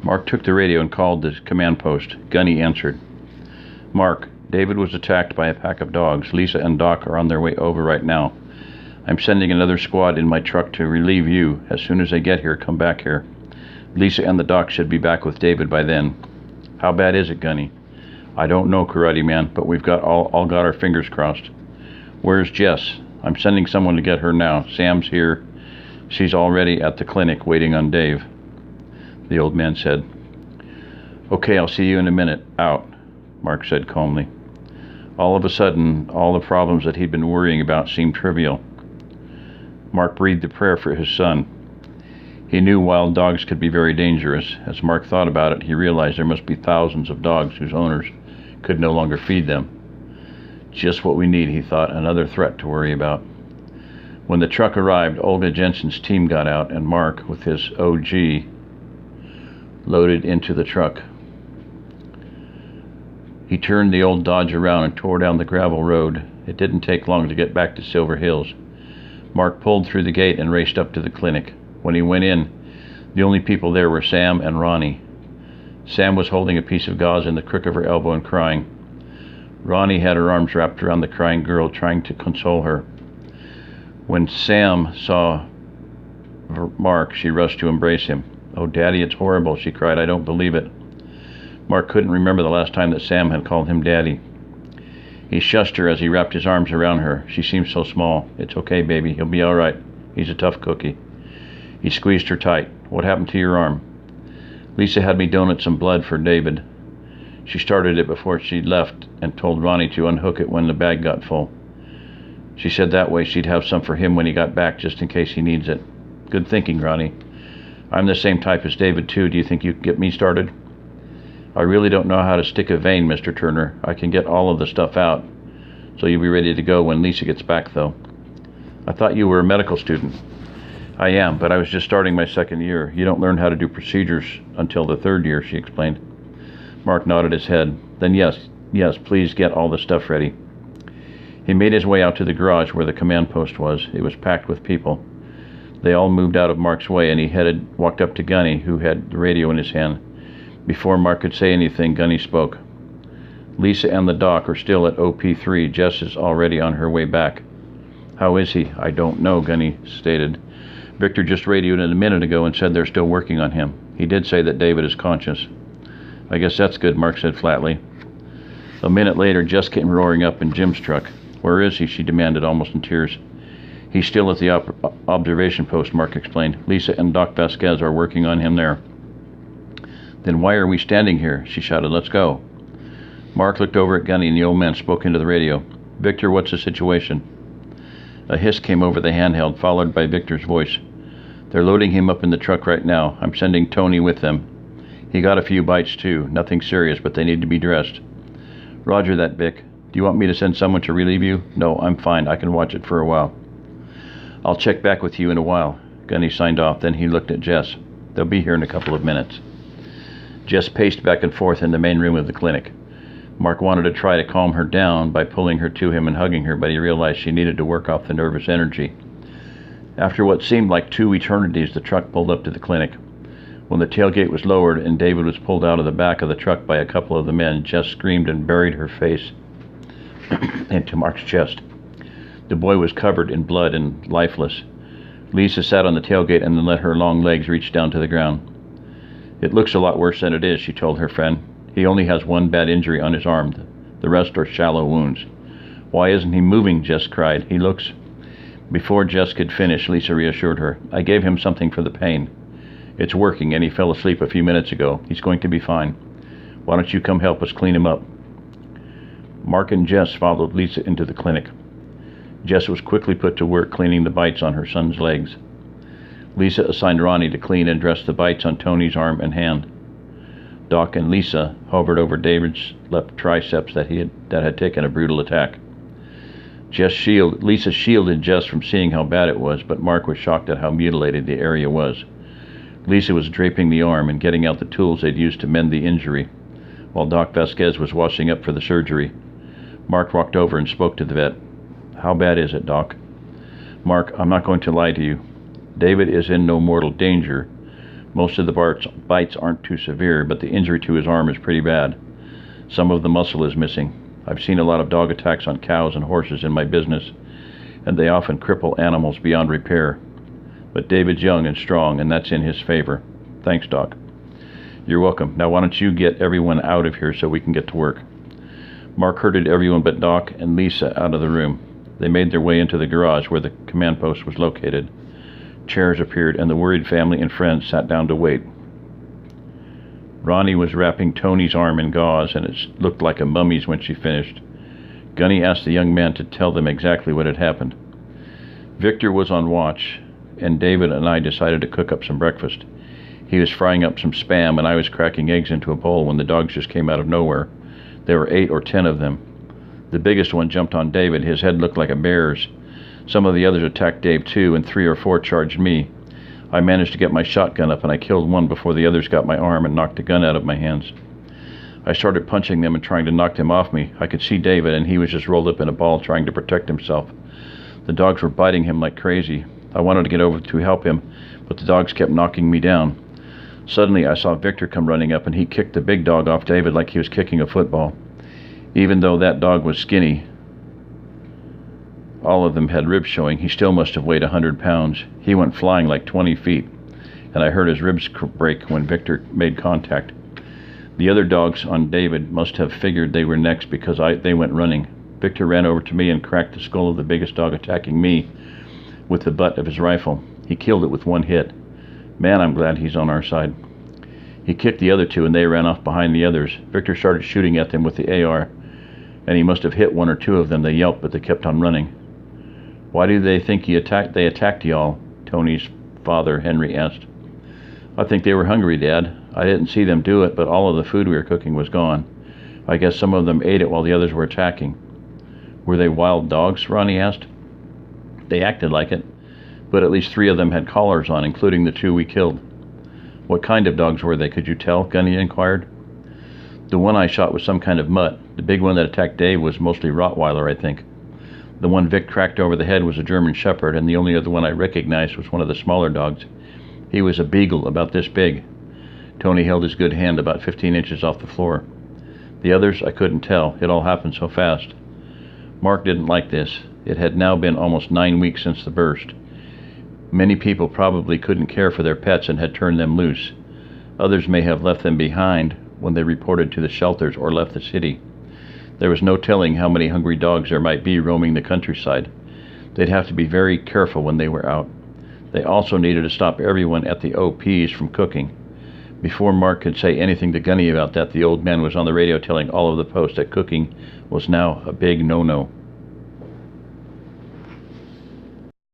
Mark took the radio and called the command post. Gunny answered. Mark, David was attacked by a pack of dogs. Lisa and Doc are on their way over right now. I'm sending another squad in my truck to relieve you. As soon as they get here, come back here. Lisa and the Doc should be back with David by then. How bad is it, Gunny? I don't know, Karate Man, but we've got all got our fingers crossed. Where's Jess? I'm sending someone to get her now. Sam's here. She's already at the clinic waiting on Dave. The old man said. Okay, I'll see you in a minute. Out, Mark said calmly. All of a sudden, all the problems that he'd been worrying about seemed trivial. Mark breathed a prayer for his son. He knew wild dogs could be very dangerous. As Mark thought about it, he realized there must be thousands of dogs whose owners could no longer feed them. Just what we need, he thought, another threat to worry about. When the truck arrived, Olga Jensen's team got out, and Mark, with his OG, loaded into the truck. He turned the old Dodge around and tore down the gravel road. It didn't take long to get back to Silver Hills. Mark pulled through the gate and raced up to the clinic. When he went in, the only people there were Sam and Ronnie. Sam was holding a piece of gauze in the crook of her elbow and crying. Ronnie had her arms wrapped around the crying girl, trying to console her. When Sam saw Mark, she rushed to embrace him. Oh, Daddy, it's horrible, she cried. I don't believe it. Mark couldn't remember the last time that Sam had called him Daddy. He shushed her as he wrapped his arms around her. She seemed so small. It's okay, baby. He'll be all right. He's a tough cookie. He squeezed her tight. What happened to your arm? Lisa had me donate some blood for David. She started it before she left and told Ronnie to unhook it when the bag got full. She said that way she'd have some for him when he got back, just in case he needs it. Good thinking, Ronnie. I'm the same type as David, too. Do you think you can get me started? I really don't know how to stick a vein, Mr. Turner. I can get all of the stuff out, so you'll be ready to go when Lisa gets back, though. I thought you were a medical student. I am, but I was just starting my second year. You don't learn how to do procedures until the third year, she explained. Mark nodded his head. Then yes, please get all the stuff ready. He made his way out to the garage where the command post was. It was packed with people. They all moved out of Mark's way, and he walked up to Gunny, who had the radio in his hand. Before Mark could say anything, Gunny spoke. Lisa and the Doc are still at OP3. Jess is already on her way back. How is he? I don't know, Gunny stated. Victor just radioed in a minute ago and said they're still working on him. He did say that David is conscious. I guess that's good, Mark said flatly. A minute later, Jess came roaring up in Jim's truck. Where is he? She demanded, almost in tears. He's still at the observation post, Mark explained. Lisa and Doc Vasquez are working on him there. Then why are we standing here? She shouted. Let's go. Mark looked over at Gunny, and the old man spoke into the radio. Victor, what's the situation? A hiss came over the handheld, followed by Victor's voice. They're loading him up in the truck right now. I'm sending Tony with them. He got a few bites, too. Nothing serious, but they need to be dressed. Roger that, Vic. Do you want me to send someone to relieve you? No, I'm fine. I can watch it for a while. I'll check back with you in a while. Gunny signed off. Then he looked at Jess. They'll be here in a couple of minutes. Jess paced back and forth in the main room of the clinic. Mark wanted to try to calm her down by pulling her to him and hugging her, but he realized she needed to work off the nervous energy. After what seemed like 2 eternities, the truck pulled up to the clinic. When the tailgate was lowered and David was pulled out of the back of the truck by a couple of the men, Jess screamed and buried her face into Mark's chest. The boy was covered in blood and lifeless. Lisa sat on the tailgate and then let her long legs reach down to the ground. It looks a lot worse than it is, she told her friend. He only has one bad injury on his arm. The rest are shallow wounds. Why isn't he moving? Jess cried. He looks... Before Jess could finish, Lisa reassured her. I gave him something for the pain. It's working, and he fell asleep a few minutes ago. He's going to be fine. Why don't you come help us clean him up? Mark and Jess followed Lisa into the clinic. Jess was quickly put to work cleaning the bites on her son's legs. Lisa assigned Ronnie to clean and dress the bites on Tony's arm and hand. Doc and Lisa hovered over David's left triceps that had taken a brutal attack. Lisa shielded Jess from seeing how bad it was, but Mark was shocked at how mutilated the area was. Lisa was draping the arm and getting out the tools they'd used to mend the injury, while Doc Vasquez was washing up for the surgery. Mark walked over and spoke to the vet. How bad is it, Doc? Mark, I'm not going to lie to you. David is in no mortal danger, Most of the bites aren't too severe, but the injury to his arm is pretty bad. Some of the muscle is missing. I've seen a lot of dog attacks on cows and horses in my business, and they often cripple animals beyond repair. But David's young and strong, and that's in his favor. Thanks, Doc. You're welcome. Now why don't you get everyone out of here so we can get to work? Mark herded everyone but Doc and Lisa out of the room. They made their way into the garage where the command post was located. Chairs appeared, and the worried family and friends sat down to wait. Ronnie was wrapping Tony's arm in gauze, and it looked like a mummy's when she finished. Gunny asked the young man to tell them exactly what had happened. Victor was on watch, and David and I decided to cook up some breakfast. He was frying up some Spam, and I was cracking eggs into a bowl when the dogs just came out of nowhere. There were 8 or 10 of them. The biggest one jumped on David. His head looked like a bear's. Some of the others attacked Dave too, and 3 or 4 charged me. I managed to get my shotgun up, and I killed one before the others got my arm and knocked the gun out of my hands. I started punching them and trying to knock them off me. I could see David, and he was just rolled up in a ball trying to protect himself. The dogs were biting him like crazy. I wanted to get over to help him, but the dogs kept knocking me down. Suddenly I saw Victor come running up, and he kicked the big dog off David like he was kicking a football. Even though that dog was skinny, all of them had ribs showing, he still must have weighed 100 pounds. He went flying like 20 feet, and I heard his ribs break when Victor made contact. The other dogs on David must have figured they were next because they went running. Victor ran over to me and cracked the skull of the biggest dog attacking me with the butt of his rifle. He killed it with one hit. Man, I'm glad he's on our side. He kicked the other 2, and they ran off behind the others. Victor started shooting at them with the AR, and he must have hit 1 or 2 of them. They yelped, but they kept on running. Why do they think they attacked y'all? Tony's father, Henry, asked. I think they were hungry, Dad. I didn't see them do it, but all of the food we were cooking was gone. I guess some of them ate it while the others were attacking. Were they wild dogs? Ronnie asked. They acted like it, but at least 3 of them had collars on, including the 2 we killed. What kind of dogs were they, could you tell? Gunny inquired. The one I shot was some kind of mutt. The big one that attacked Dave was mostly Rottweiler, I think. The one Vic cracked over the head was a German Shepherd, and the only other one I recognized was one of the smaller dogs. He was a beagle about this big. Tony held his good hand about 15 inches off the floor. The others I couldn't tell. It all happened so fast. Mark didn't like this. It had now been almost 9 weeks since the burst. Many people probably couldn't care for their pets and had turned them loose. Others may have left them behind when they reported to the shelters or left the city. There was no telling how many hungry dogs there might be roaming the countryside. They'd have to be very careful when they were out. They also needed to stop everyone at the OPs from cooking. Before Mark could say anything to Gunny about that, the old man was on the radio telling all of the posts that cooking was now a big no-no.